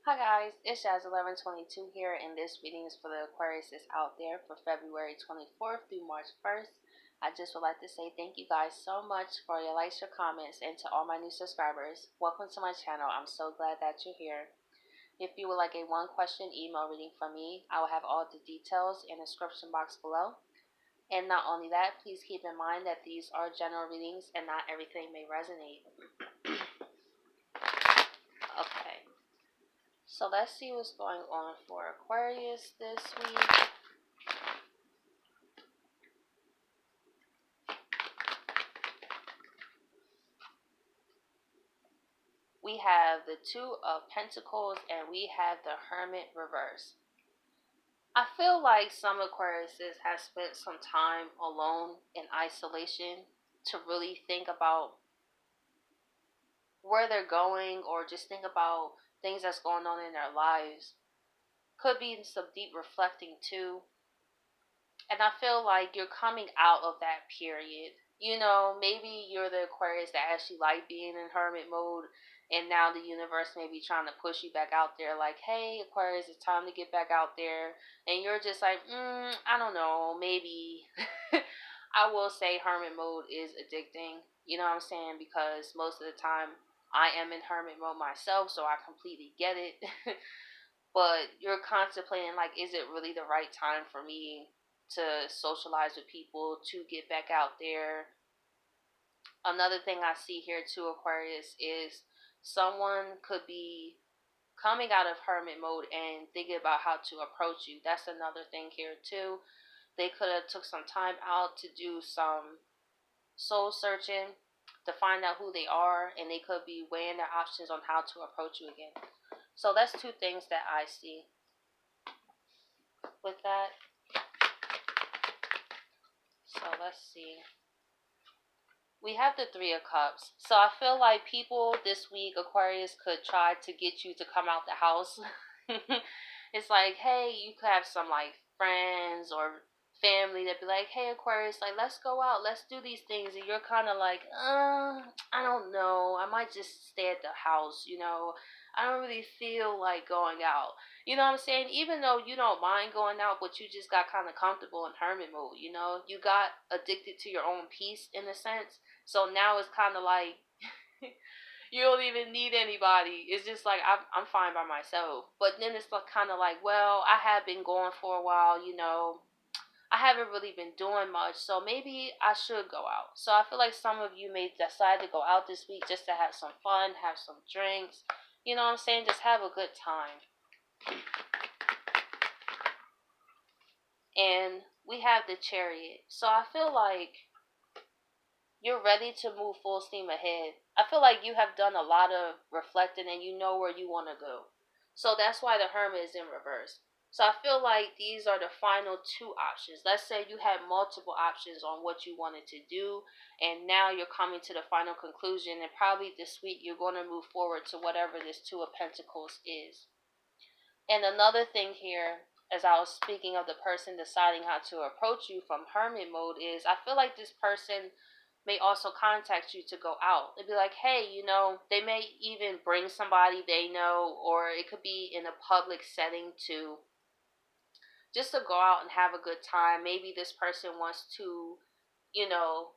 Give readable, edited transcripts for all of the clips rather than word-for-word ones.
Hi guys, it's Jazz1122 here, and this reading is for the Aquarius that's out there for February 24th through March 1st. I just would like to say thank you guys so much for your likes, your comments, and to all my new subscribers. Welcome to my channel. I'm so glad that you're here. If you would like a one question email reading from me, I will have all the details in the description box below. And not only that, please keep in mind that these are general readings and not everything may resonate. Okay. So let's see what's going on for Aquarius this week. We have the Two of Pentacles and we have the Hermit reverse. I feel like some Aquariuses have spent some time alone in isolation to really think about where they're going or just think about things that's going on in their lives. Could be some deep reflecting too. And I feel like you're coming out of that period. You know, maybe you're the Aquarius that actually like being in hermit mode, and now the universe may be trying to push you back out there like, hey, Aquarius, it's time to get back out there. And you're just like, I don't know, maybe. I will say hermit mode is addicting. You know what I'm saying? Because most of the time I am in hermit mode myself, so I completely get it. But you're contemplating, like, is it really the right time for me to socialize with people, to get back out there? Another thing I see here too, Aquarius, is someone could be coming out of hermit mode and thinking about how to approach you. That's another thing here too. They could have took some time out to do some soul searching to find out who they are, and they could be weighing their options on how to approach you again. So that's two things that I see with that. So let's see. We have the Three of Cups. So I feel like people this week, Aquarius, could try to get you to come out the house. It's like, hey, you could have some like friends or family that be like, hey, Aquarius, like, let's go out, let's do these things. And you're kind of like, I don't know. I might just stay at the house, you know. I don't really feel like going out. You know what I'm saying? Even though you don't mind going out, but you just got kind of comfortable in hermit mode, you know? You got addicted to your own peace in a sense. So now it's kind of like you don't even need anybody. It's just like I'm fine by myself. But then it's like kind of like, well, I have been going for a while, you know. I haven't really been doing much, so maybe I should go out. So I feel like some of you may decide to go out this week just to have some fun, have some drinks. You know what I'm saying? Just have a good time. And we have the Chariot. So I feel like you're ready to move full steam ahead. I feel like you have done a lot of reflecting and you know where you want to go. So that's why the Hermit is in reverse. So I feel like these are the final two options. Let's say you had multiple options on what you wanted to do, and now you're coming to the final conclusion, and probably this week you're going to move forward to whatever this Two of Pentacles is. And another thing here, as I was speaking of the person deciding how to approach you from hermit mode, is I feel like this person may also contact you to go out. They'd be like, hey, you know, they may even bring somebody they know, or it could be in a public setting too, just to go out and have a good time. Maybe this person wants to, you know,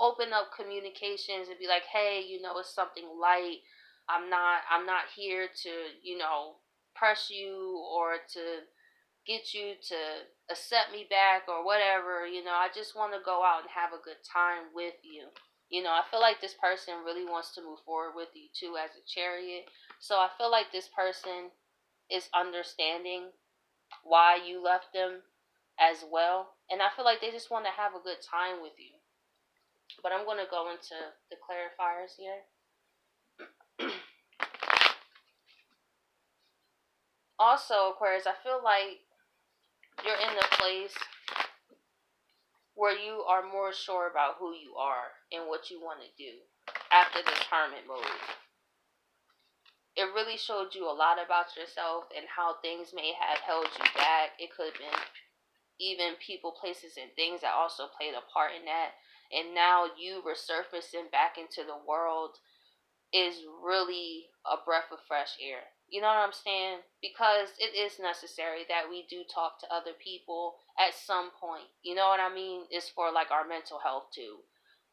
open up communications and be like, hey, you know, it's something light. I'm not here to, you know, press you or to get you to accept me back or whatever. You know, I just want to go out and have a good time with you. You know, I feel like this person really wants to move forward with you too as a Chariot. So I feel like this person is understanding why you left them as well. And I feel like they just want to have a good time with you. But I'm going to go into the clarifiers here. Also, Aquarius, I feel like you're in the place where you are more sure about who you are and what you want to do after this hermit mode. It really showed you a lot about yourself and how things may have held you back. It could have been even people, places, and things that also played a part in that. And now you resurfacing back into the world is really a breath of fresh air. You know what I'm saying? Because it is necessary that we do talk to other people at some point. You know what I mean? It's for like our mental health too.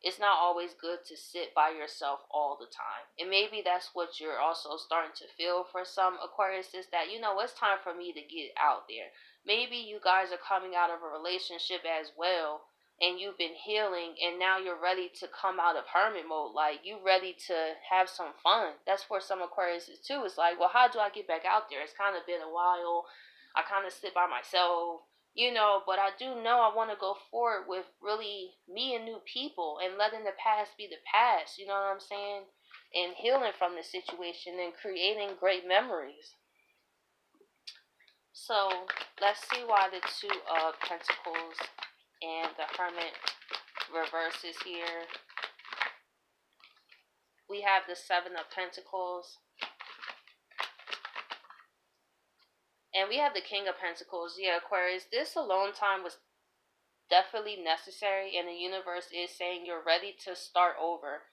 It's not always good to sit by yourself all the time. And maybe that's what you're also starting to feel for some Aquariuses, that, it's time for me to get out there. Maybe you guys are coming out of a relationship as well, and you've been healing, and now you're ready to come out of hermit mode. Like, you ready to have some fun. That's for some Aquariuses too. It's like, well, how do I get back out there? It's kind of been a while. I kind of sit by myself, but I do know I want to go forward with really meeting new people and letting the past be the past. You know what I'm saying? And healing from the situation and creating great memories. So let's see why the Two of Pentacles and the Hermit reverses here. We have the Seven of Pentacles. And we have the King of Pentacles. Yeah, Aquarius, this alone time was definitely necessary, and the universe is saying you're ready to start over.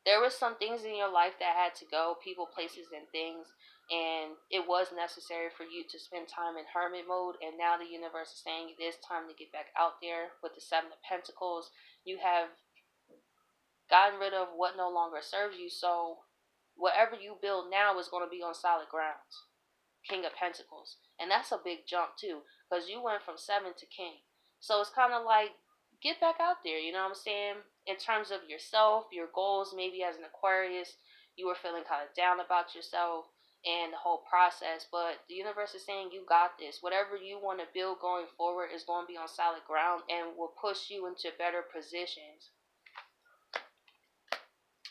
There were some things in your life that had to go, people, places, and things, and it was necessary for you to spend time in hermit mode. And now the universe is saying it is time to get back out there with the Seven of Pentacles. You have gotten rid of what no longer serves you, so whatever you build now is going to be on solid grounds. King of Pentacles. And that's a big jump too, because you went from 7 to King. So it's kind of like, get back out there, you know what I'm saying? In terms of yourself, your goals, maybe as an Aquarius, you were feeling kind of down about yourself and the whole process, but the universe is saying you got this. Whatever you want to build going forward is going to be on solid ground and will push you into better positions.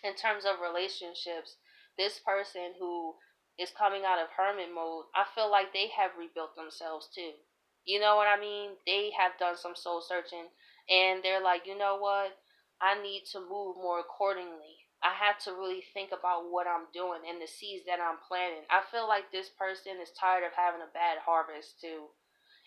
In terms of relationships, this person who is coming out of hermit mode, I feel like they have rebuilt themselves too. You know what I mean? They have done some soul searching, and they're like, you know what? I need to move more accordingly. I have to really think about what I'm doing and the seeds that I'm planting. I feel like this person is tired of having a bad harvest too.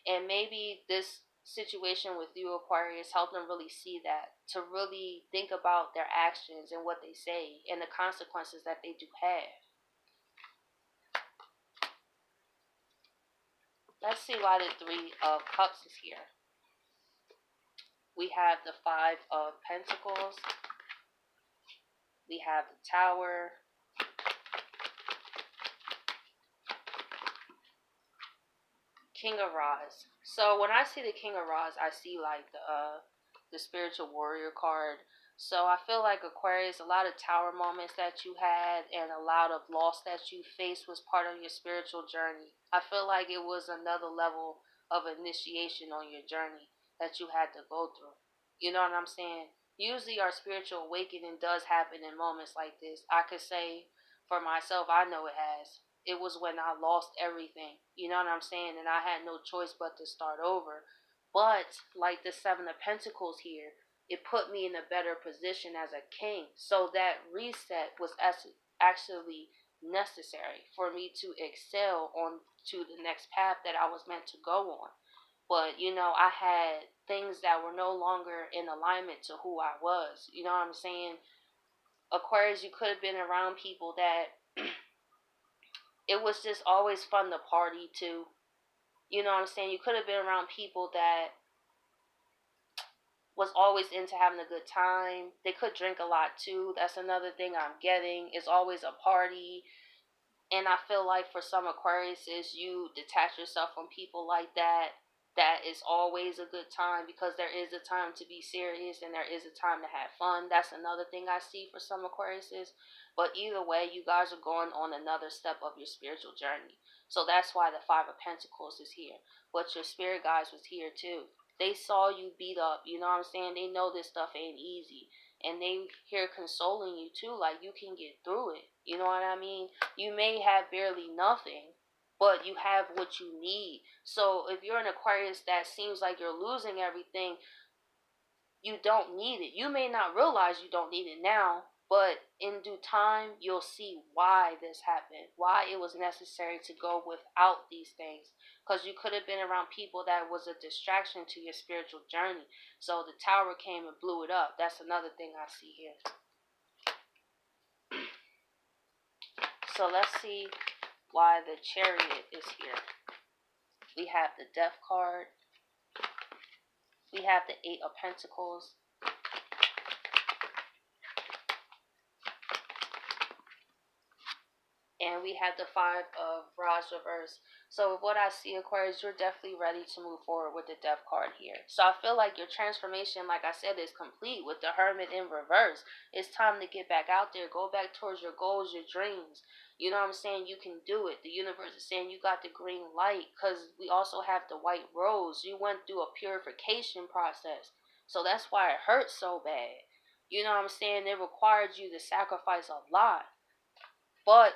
And maybe this situation with you, Aquarius, help them really see that, to really think about their actions and what they say and the consequences that they do have. Let's see why the Three of Cups is here. We have the Five of Pentacles. We have the Tower. King of Rods. So when I see the King of Rods, I see like the spiritual warrior card. So I feel like Aquarius, a lot of tower moments that you had and a lot of loss that you faced was part of your spiritual journey. I feel like it was another level of initiation on your journey that you had to go through. You know what I'm saying? Usually our spiritual awakening does happen in moments like this. I could say for myself, I know it has. It was when I lost everything. You know what I'm saying? And I had no choice but to start over. But like the Seven of Pentacles here, it put me in a better position as a king. So that reset was actually necessary for me to excel on to the next path that I was meant to go on. But I had things that were no longer in alignment to who I was. You know what I'm saying? Aquarius, you could have been around people that it was just always fun to party to. You know what I'm saying? You could have been around people that was always into having a good time. They could drink a lot too. That's another thing I'm getting. It's always a party. And I feel like for some Aquariuses, you detach yourself from people like that. That is always a good time, because there is a time to be serious and there is a time to have fun. That's another thing I see for some Aquariuses. But either way, you guys are going on another step of your spiritual journey. So that's why the Five of Pentacles is here. But your spirit guides was here too. They saw you beat up, you know what I'm saying? They know this stuff ain't easy. And they here consoling you too, like you can get through it. You know what I mean? You may have barely nothing, but you have what you need. So if you're an Aquarius that seems like you're losing everything, you don't need it. You may not realize you don't need it now, but in due time, you'll see why this happened, why it was necessary to go without these things. Because you could have been around people that was a distraction to your spiritual journey. So the Tower came and blew it up. That's another thing I see here. So let's see why the Chariot is here. We have the Death card. We have the Eight of Pentacles. And we have the Five of Rods reverse. So what I see, Aquarius, you're definitely ready to move forward with the Death card here. So I feel like your transformation, like I said, is complete with the Hermit in reverse. It's time to get back out there. Go back towards your goals, your dreams. You know what I'm saying? You can do it. The universe is saying you got the green light, because we also have the White Rose. You went through a purification process. So that's why it hurts so bad. You know what I'm saying? It required you to sacrifice a lot. But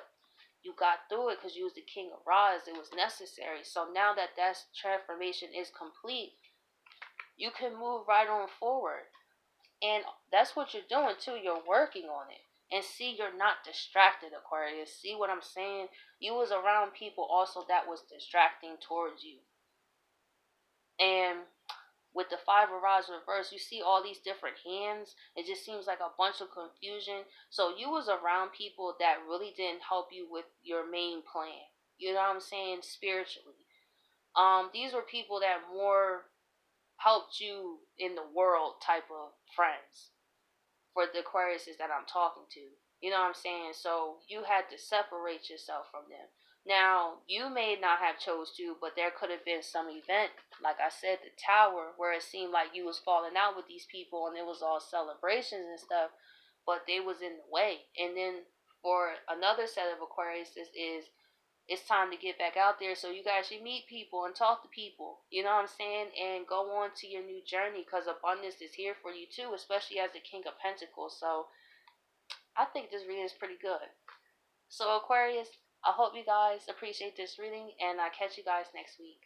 you got through it because you was the King of Rods. It was necessary. So now that transformation is complete, you can move right on forward. And that's what you're doing too. You're working on it. And see, you're not distracted, Aquarius. See what I'm saying? You was around people also that was distracting towards you. And with the Five of Rods reverse, you see all these different hands. It just seems like a bunch of confusion. So you was around people that really didn't help you with your main plan. You know what I'm saying? Spiritually. These were people that more helped you in the world type of friends for the Aquariuses that I'm talking to. You know what I'm saying? So you had to separate yourself from them. Now, you may not have chose to, but there could have been some event, like I said, the tower, where it seemed like you was falling out with these people and it was all celebrations and stuff, but they was in the way. And then for another set of Aquarius, it's time to get back out there so you guys should meet people and talk to people. You know what I'm saying? And go on to your new journey, because abundance is here for you too, especially as the King of Pentacles. So I think this reading is pretty good. So Aquarius, I hope you guys appreciate this reading, and I'll catch you guys next week.